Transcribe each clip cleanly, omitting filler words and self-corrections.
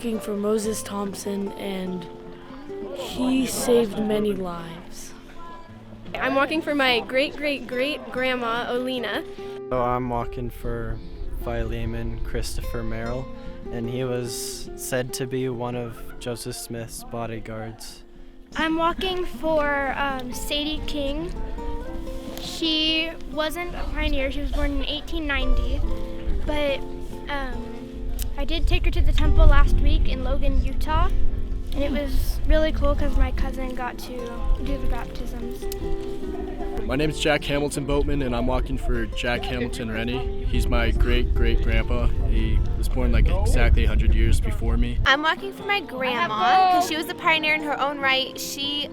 walking for Moses Thompson, and he saved many lives. I'm walking for my great-great-great-grandma, Olena. So I'm walking for Philemon Christopher Merrill, and he was said to be one of Joseph Smith's bodyguards. I'm walking for Sadie King. She wasn't a pioneer. She was born in 1890, but I did take her to the temple last week in Logan, Utah, and it was really cool because my cousin got to do the baptisms. My name is Jack Hamilton Boatman, and I'm walking for Jack Hamilton Rennie. He's my great-great-grandpa. He was born like exactly 100 years before me. I'm walking for my grandma because she was a pioneer in her own right. She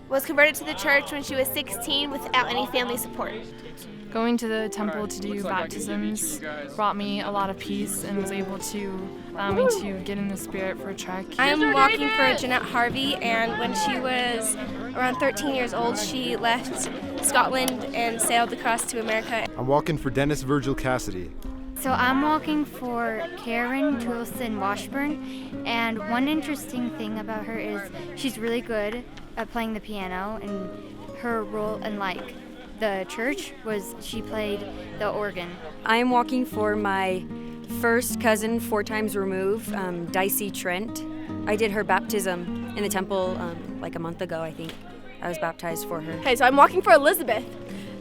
was converted to the church when she was 16 without any family support. Going to the temple to do baptisms brought me a lot of peace and was able to allow me to get in the spirit for a trek. I'm walking for Jeanette Harvey, and when she was around 13 years old, she left Scotland and sailed across to America. I'm walking for Dennis Virgil Cassidy. So I'm walking for Karen Toulson Washburn, and one interesting thing about her is she's really good at playing the piano, and her role in the church was she played the organ. I am walking for my first cousin 4 times removed, Dicey Trent. I did her baptism in the temple like a month ago, I think. I was baptized for her. Okay, so I'm walking for Elizabeth,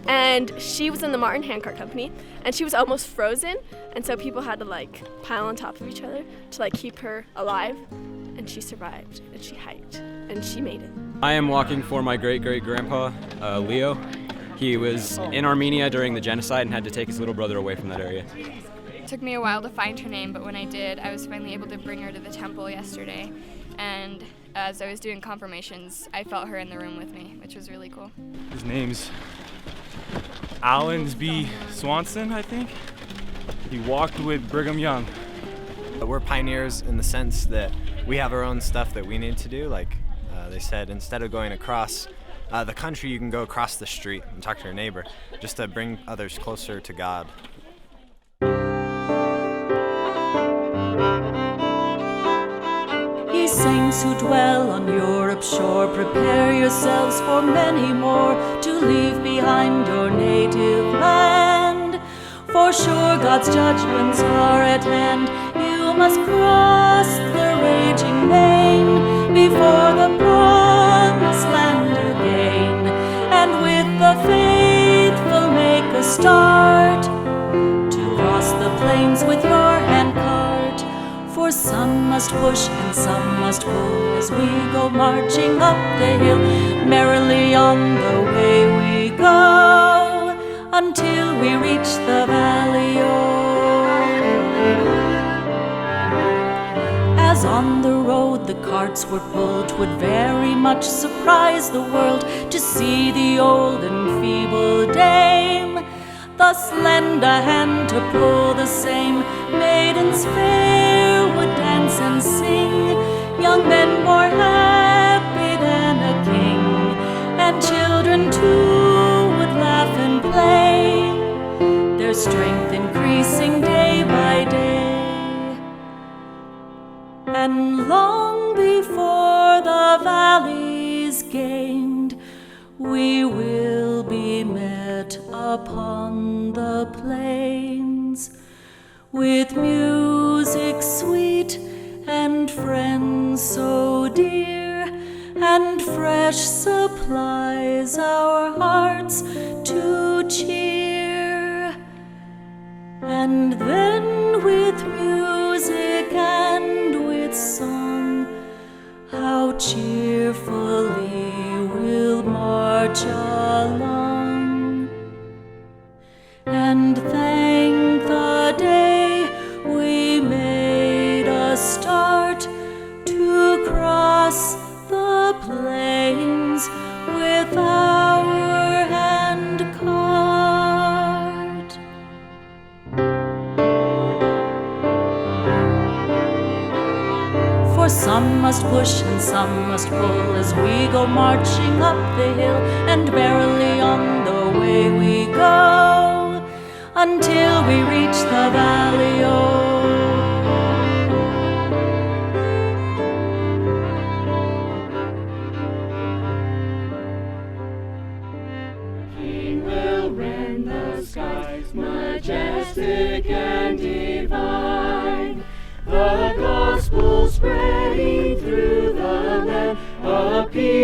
and she was in the Martin Handcart Company, and she was almost frozen, and so people had to pile on top of each other to keep her alive, and she survived, and she hiked, and she made it. I am walking for my great-great-grandpa, Leo. He was in Armenia during the genocide and had to take his little brother away from that area. It took me a while to find her name, but when I did, I was finally able to bring her to the temple yesterday. And as I was doing confirmations, I felt her in the room with me, which was really cool. His name's Allensby Swanson, I think. He walked with Brigham Young. We're pioneers in the sense that we have our own stuff that we need to do. They said, instead of going across the country, you can go across the street and talk to your neighbor, just to bring others closer to God. Ye saints who dwell on Europe's shore, prepare yourselves for many more to leave behind your native land. For sure God's judgments are at hand. You must cross the raging main before the promised land again, and with the faithful make a start to cross the plains with your handcart. For some must push and some must pull as we go marching up the hill. Merrily on the way we go until we reach the valley. As on the road the carts were pulled, 'twould very much surprise the world to see the old and feeble dame thus lend a hand to pull the same. Maidens fair would dance and sing, young men more happy than a king, and children too would laugh and play, their strength increasing day by day. And long before the valley's gained, we will be met upon the plains with music sweet and friends so dear, and fresh supplies our hearts to cheer. And then with music and with song, how cheerfully we'll march along, and thank the day we made a start to cross the plains with our handcart. For some must push and some must pull as we go marching up the hill, and merrily on the way we go until we reach the valley. Oh,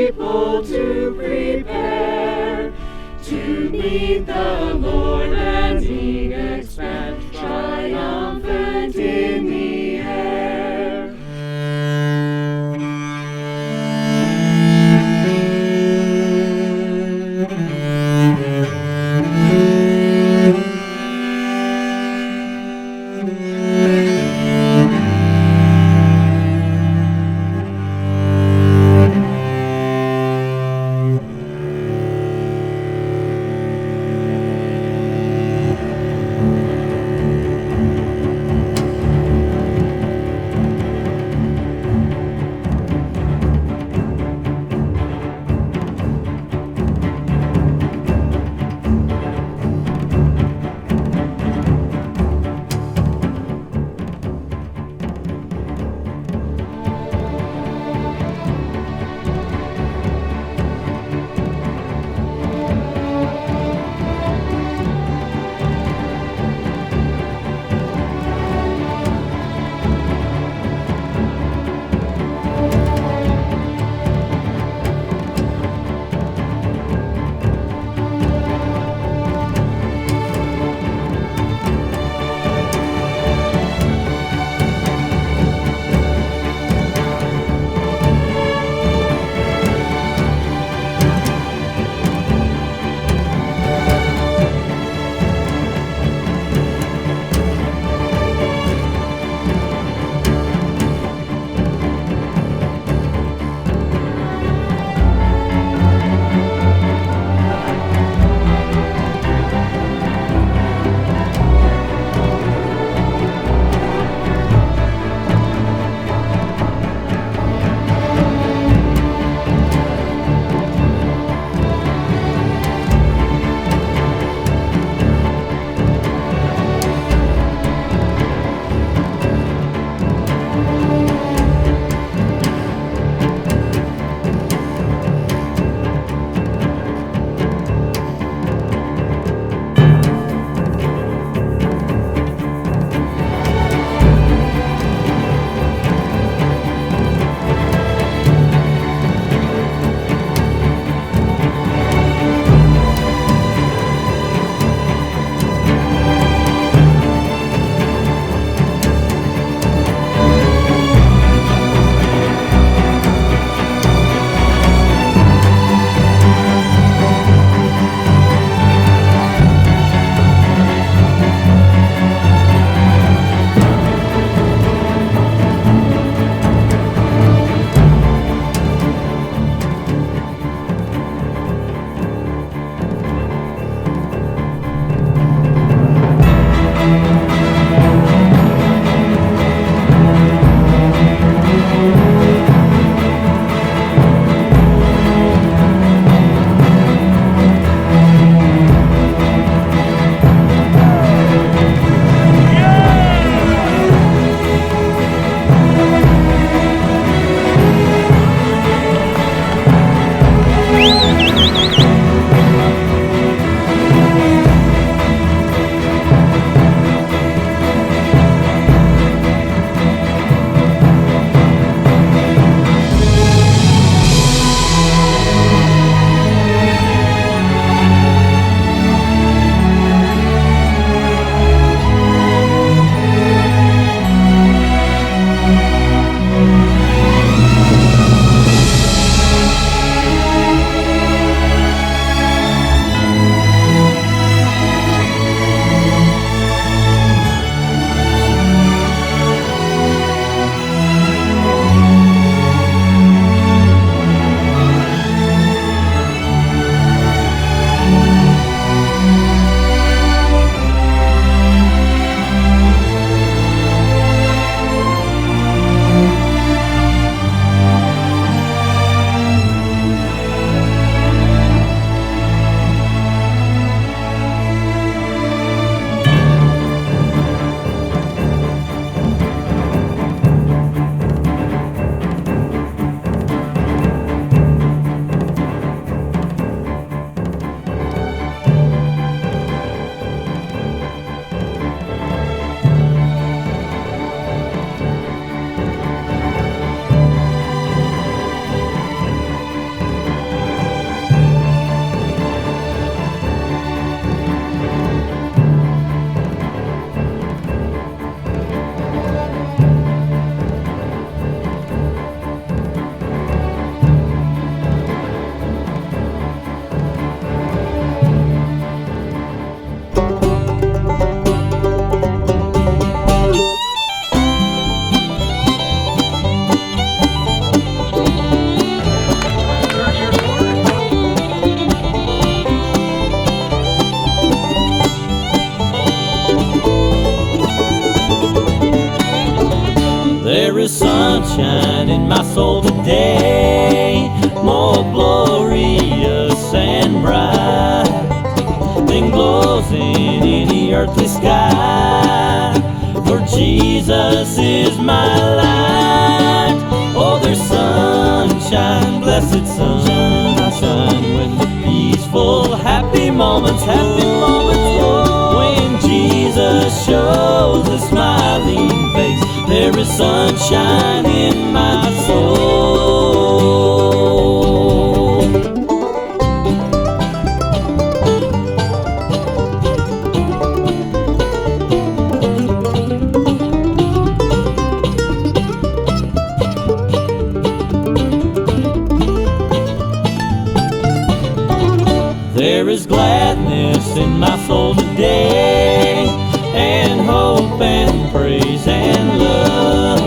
people to prepare to meet the Lord and He expand triumphant in the air. is sunshine in my soul today, more glorious and bright than glows in any earthly sky. For Jesus is my light. Oh, there's sunshine, blessed sunshine, when the peaceful, happy moments roll. When Jesus shows a smiling face, there is sunshine in my soul. There is gladness in my soul today, and hope and praise and love,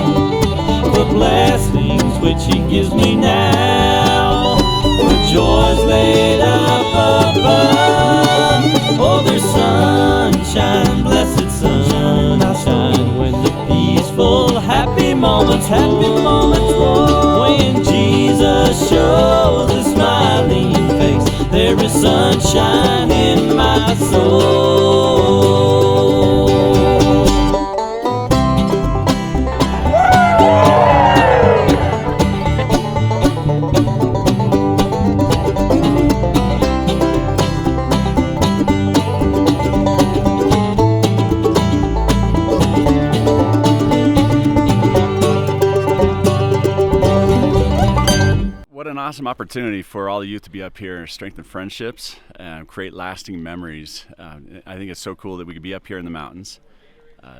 the blessings which He gives me now, for joys laid up above. Oh, there's sunshine, blessed sunshine, when the peaceful, happy moments roll. When Jesus shows a smiling face, there is sunshine in my soul. What an awesome opportunity for all the youth to be up here, strengthen friendships, create lasting memories. I think it's so cool that we could be up here in the mountains,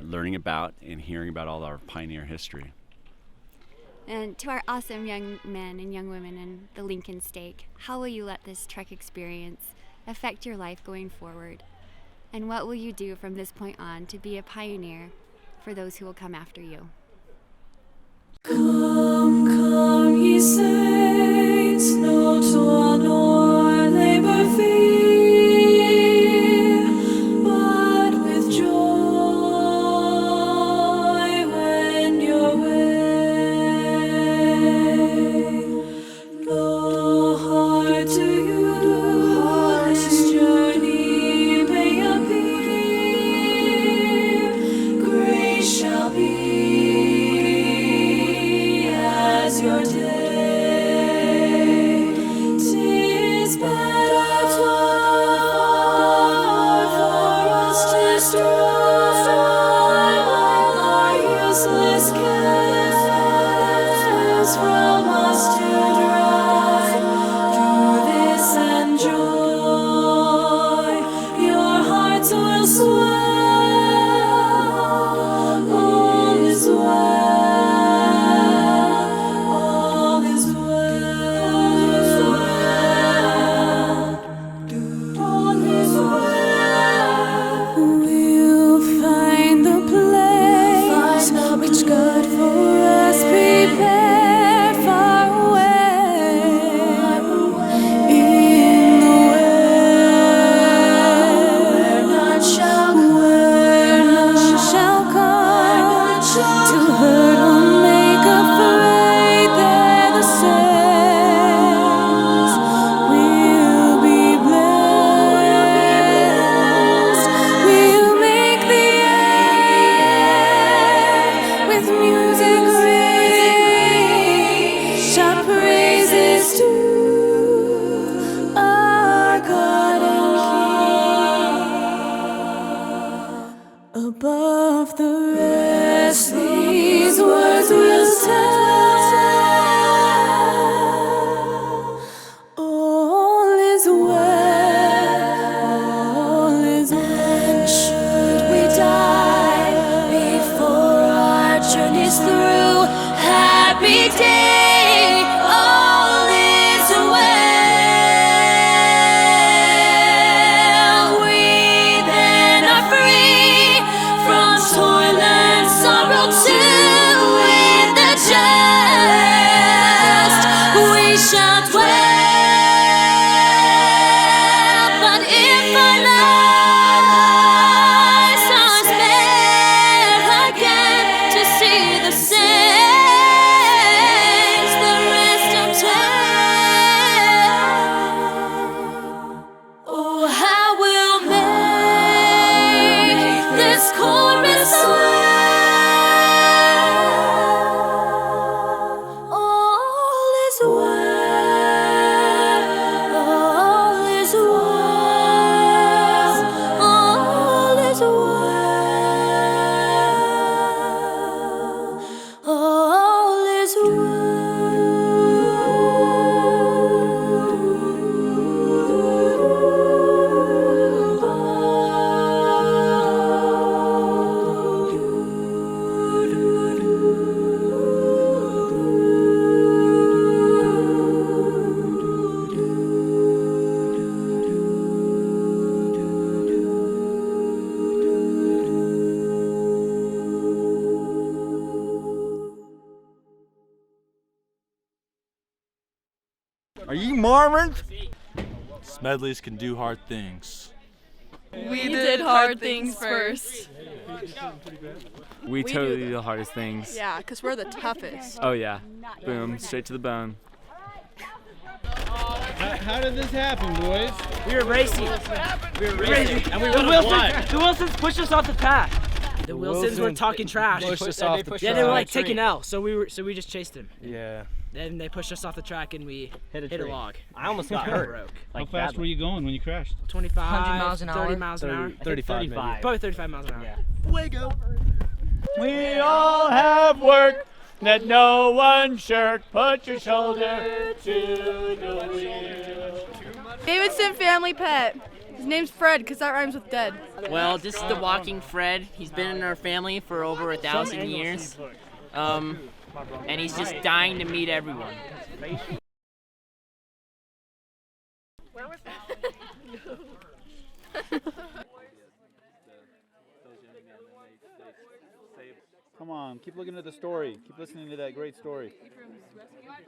learning about and hearing about all our pioneer history. And to our awesome young men and young women in the Lincoln Stake, how will you let this Trek experience affect your life going forward? And what will you do from this point on to be a pioneer for those who will come after you? Come, come, ye saints, no toil nor labor fear, but with joy wend your way. No hard to you this journey may appear, grace shall be as your day. 'Tis better for us to strive our useless cares from us to drive. Do this and joy your hearts will swell. All is well. Which God for us prepared. Are you Mormons? Smedleys can do hard things. We did hard things first. We totally do the hardest things. Yeah, because we're the toughest. Oh yeah. Boom, straight to the bone. How did this happen, boys? We were racing. And we the Wilsons pushed us off the path. The Wilsons were talking trash. Pushed us off the track. Yeah, they were like taking L, so we just chased them. Yeah. Then they pushed us off the track and we hit a log. I almost got hurt. How fast were you going when you crashed? 25, 100 miles an hour? 30 miles an hour. 35 maybe. Probably 35 miles an hour. Yeah. Fuego. We all have work that no one shirk. Put your shoulder to the wheel. Davidson family pet. His name's Fred because that rhymes with dead. Well, this is the walking Fred. He's been in our family for over 1,000 years. And he's just dying to meet everyone. Where was that? Come on, keep looking at the story. Keep listening to that great story.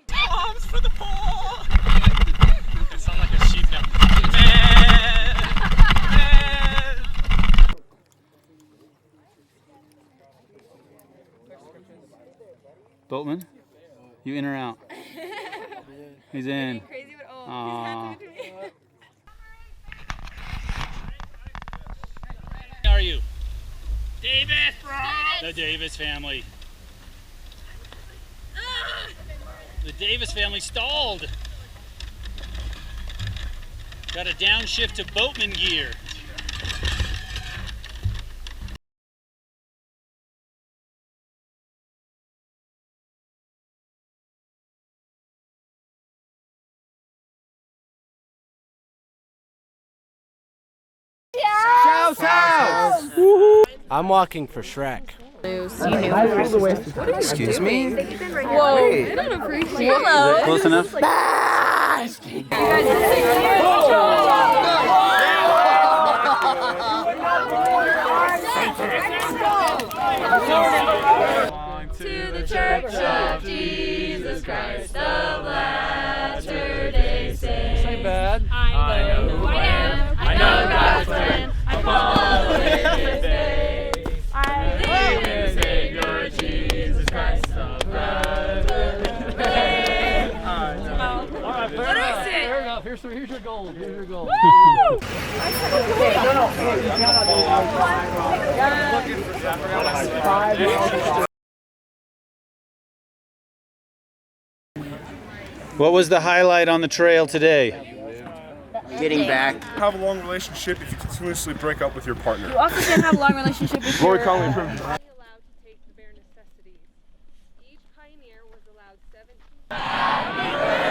Bombs for the poor! It sounds like a sheep now. Boatman, you in or out? He's in. How are you? Davis! The Davis family. The Davis family stalled. Got a downshift to boatman gear. I'm walking for Shrek. Excuse me? Whoa. I don't appreciate it. Close enough? To the Church of Jesus Christ of Latter-day Saints. Ain't bad. I know who I am. I know God's plan. I follow His way. I live in Savior Jesus Christ of Latter-day. What is it? Fair enough. Here's your gold. Here's your gold. What was the highlight on the trail today? Getting back. Have a long relationship if you continuously break up with your partner. You also can't have a long relationship with Roy your Conley from allowed to take the bare necessities. Each pioneer was allowed 17.